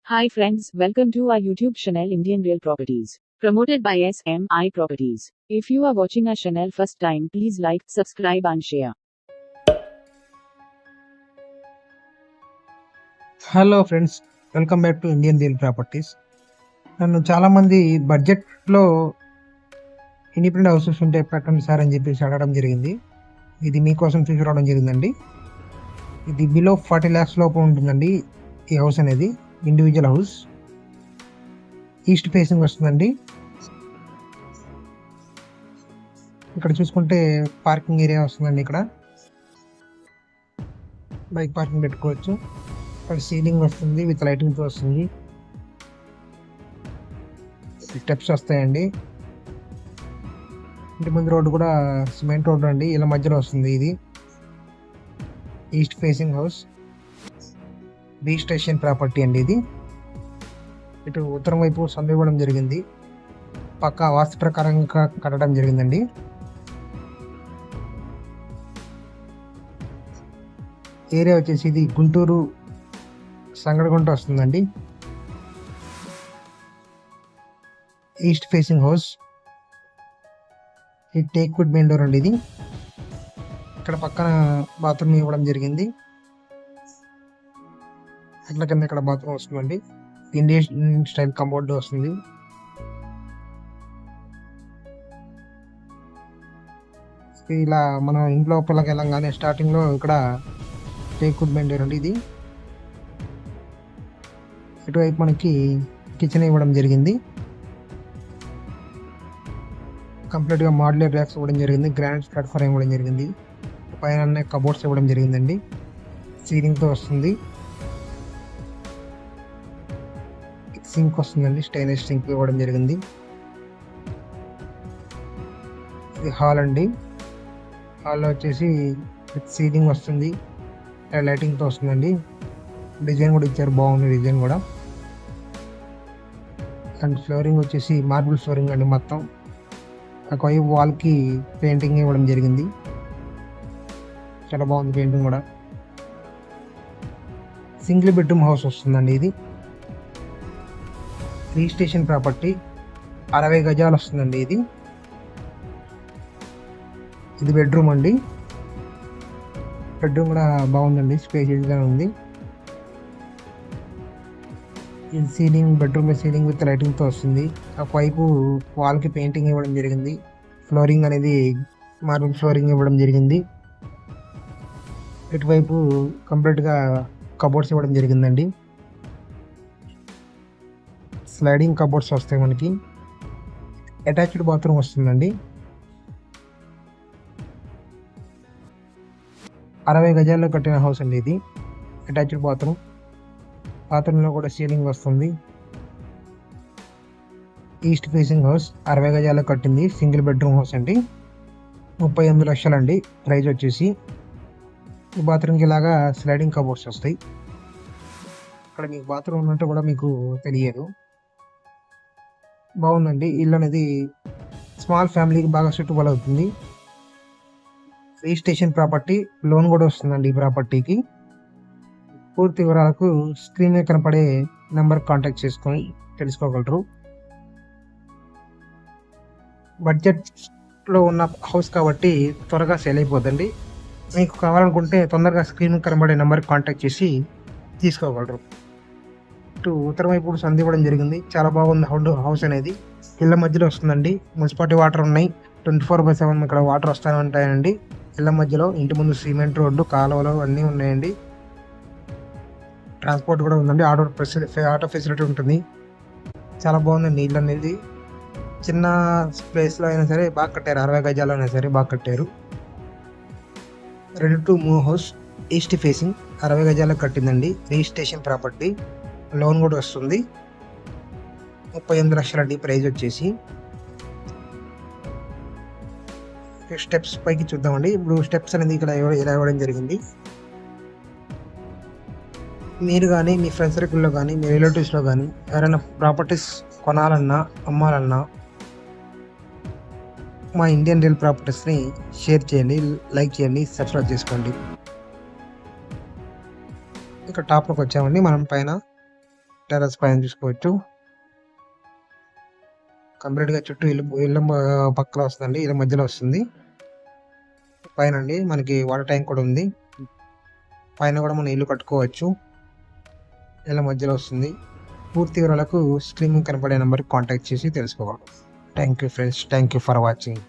Hi friends, welcome to our YouTube channel Indian Real Properties, promoted by SMI Properties. If you are watching our channel first time, please like, subscribe and share. Hello friends, welcome back to Indian real properties. నన్ను చాలామంది బడ్జెట్లో independent houses ఉంటే పెట్టండి sir అని చెప్పేసి అడగడం జరిగింది. ఇది మీకోసం తీసుకురావడం జరిగిందండి. ఇది బిలో 40 lakhs లోపు ఉంటుందండి. ఈ హౌస్ అనేది ఇండివిజువల్ హౌస్, ఈస్ట్ ఫేసింగ్ వస్తుందండి. ఇక్కడ చూసుకుంటే పార్కింగ్ ఏరియా వస్తుందండి. ఇక్కడ బైక్ పార్కింగ్ పెట్టుకోవచ్చు. ఇక్కడ సీలింగ్ వస్తుంది, విత్ లైటింగ్తో వస్తుంది. స్టెప్స్ వస్తాయండి. ఇంటి ముందు రోడ్డు కూడా సిమెంట్ రోడ్డు అండి, ఇలా మధ్యలో వస్తుంది. ఇది ఈస్ట్ ఫేసింగ్ హౌస్, బీ స్టేషన్ ప్రాపర్టీ అండి. ఇది ఇటు ఉత్తరం వైపు సందు ఇవ్వడం జరిగింది. పక్కా వాస్తు ప్రకారంగా కట్టడం జరిగిందండి. ఏరియా వచ్చేసి ఇది గుంటూరు సంగడగుంట వస్తుందండి. ఈస్ట్ ఫేసింగ్ హౌస్, ఈ టేక్ వుడ్ మెయిన్ డోర్ అండి. ఇది ఇక్కడ పక్కన బాత్రూమ్ ఇవ్వడం జరిగింది. అట్లా కింద ఇక్కడ బాత్రూమ్ వస్తుందండి. ఇండియన్ స్టైల్ కంపౌండ్ వస్తుంది. ఇలా మన ఇంట్లో పిల్లకి వెళ్ళంగానే స్టార్టింగ్లో ఇక్కడ టేక్ వుడ్ మెయిన్ డోర్ అండి. ఇది ఇటువైపు మనకి కిచెన్ ఇవ్వడం జరిగింది. కంప్లీట్గా మాడ్యులర్ ర్యాక్స్ ఇవ్వడం జరిగింది. గ్రానైట్ ప్లాట్ఫామ్ ఇవ్వడం జరిగింది. పైన కబోర్డ్స్ ఇవ్వడం జరిగిందండి. సీలింగ్తో వస్తుంది. సింక్ వస్తుందండి, స్టెయిన్లెస్ సింక్ ఇవ్వడం జరిగింది. ఇది హాల్ అండి. హాల్లో వచ్చేసి సీలింగ్ వస్తుంది, లైటింగ్తో వస్తుందండి. డిజైన్ కూడా ఇచ్చారు, బాగుంది డిజైన్ కూడా. అండ్ ఫ్లోరింగ్ వచ్చేసి మార్బుల్ ఫ్లోరింగ్ అండి. మొత్తం ఒకవైపు వాల్కి పెయింటింగ్ ఇవ్వడం జరిగింది. చాలా బాగుంది పెయింటింగ్ కూడా. సింగిల్ బెడ్రూమ్ హౌస్ వస్తుందండి. ఇది రిజిస్ట్రేషన్ ప్రాపర్టీ, 60 గజాలు వస్తుందండి. ఇది బెడ్రూమ్ అండి. బెడ్రూమ్ కూడా బాగుందండి, స్పేషియస్గా ఉంది. ఇది సీలింగ్, బెడ్రూమ్ సీలింగ్ విత్ లైటింగ్తో వస్తుంది. ఒకవైపు వాల్కి పెయింటింగ్ ఇవ్వడం జరిగింది. ఫ్లోరింగ్ అనేది మార్బుల్ ఫ్లోరింగ్ ఇవ్వడం జరిగింది. ఇటువైపు కంప్లీట్గా కబోర్డ్స్ ఇవ్వడం జరిగిందండి. స్లైడింగ్ కబోర్డ్స్ వస్తాయి మనకి. అటాచ్డ్ బాత్రూమ్ వస్తుందండి. 60 గజాల్లో కట్టిన హౌస్ అండి. ఇది అటాచ్డ్ బాత్రూమ్. బాత్రూంలో కూడా సీలింగ్ వస్తుంది. ఈస్ట్ ఫేసింగ్ హౌస్, 60 గజాల్లో కట్టింది. సింగిల్ బెడ్రూమ్ హౌస్ అండి. 38 లక్షలు అండి ప్రైస్ వచ్చేసి. ఈ బాత్రూమ్కి ఇలాగా స్లైడింగ్ కబోర్డ్స్ వస్తాయి. ఇక్కడ మీకు బాత్రూమ్ ఉన్నట్టు కూడా మీకు తెలియదు. బాగుందండి. ఇల్లు అనేది స్మాల్ ఫ్యామిలీకి బాగా సూటబుల్ అవుతుంది. రిజిస్ట్రేషన్ ప్రాపర్టీ, లోన్ కూడా వస్తుందండి ఈ ప్రాపర్టీకి. పూర్తి వివరాలకు స్క్రీన్ మీద కనపడే నెంబర్ కాంటాక్ట్ చేసుకొని తెలుసుకోగలరు. బడ్జెట్లో ఉన్న హౌస్ కాబట్టి త్వరగా సేల్ అయిపోద్దండి. మీకు కావాలనుకుంటే తొందరగా స్క్రీన్ కనబడే నెంబర్కి కాంటాక్ట్ చేసి తీసుకోగలరు. ఉత్తరం వైపు సంధి ఇవ్వడం జరిగింది. చాలా బాగుంది హౌస్ అనేది. ఇళ్ళ మధ్యలో వస్తుందండి. మున్సిపాలిటీ వాటర్ ఉన్నాయి. 24/7 ఇక్కడ వాటర్ వస్తూనే ఉంటాయండి. ఇళ్ళ మధ్యలో ఇంటి ముందు సిమెంట్ రోడ్డు, కాలువలు అన్నీ ఉన్నాయండి. ట్రాన్స్పోర్ట్ కూడా ఉందండి. ఆటో ఫెసిలిటీ ఉంటుంది. చాలా బాగుందండి ఇల్లు అనేది. చిన్న ప్లేస్లో అయినా సరే బాగా కట్టారు. 60 గజాల్లో అయినా సరే బాగా కట్టారు. Ready to move house, east facing, 60 గజాలకు కట్టిందండి. రిజిస్ట్రేషన్ ప్రాపర్టీ, లోన్ కూడా వస్తుంది. 38 లక్షలు అండి ప్రైజ్ వచ్చేసి. స్టెప్స్ పైకి చూద్దామండి. ఇప్పుడు స్టెప్స్ అనేది ఇక్కడ ఇలా ఇవ్వడం జరిగింది. మీరు కానీ మీ ఫ్రెండ్స్ సర్కిల్లో కానీ మీ రిలేటివ్స్లో కానీ ఎవరైనా ప్రాపర్టీస్ కొనాలన్నా అమ్మాలన్నా మా ఇండియన్ రియల్ ప్రాపర్టీస్ని షేర్ చేయండి, లైక్ చేయండి, సబ్స్క్రైబ్ చేసుకోండి. ఇక్కడ టాప్లోకి వచ్చామండి. మనం పైన టెర్రస్ పైన చూసుకోవచ్చు. కంప్లీట్గా చుట్టూ ఇల్లు పక్కన వస్తుందండి, ఇల్లు మధ్యలో వస్తుంది. పైన అండి మనకి వాటర్ ట్యాంక్ కూడా ఉంది. పైన కూడా మనం ఇల్లు కట్టుకోవచ్చు. ఇళ్ళ మధ్యలో వస్తుంది. పూర్తి వివరాలకు స్క్రీన్ కనపడే నెంబర్కి కాంటాక్ట్ చేసి తెలుసుకోవాలి. Thank you friends, thank you for watching.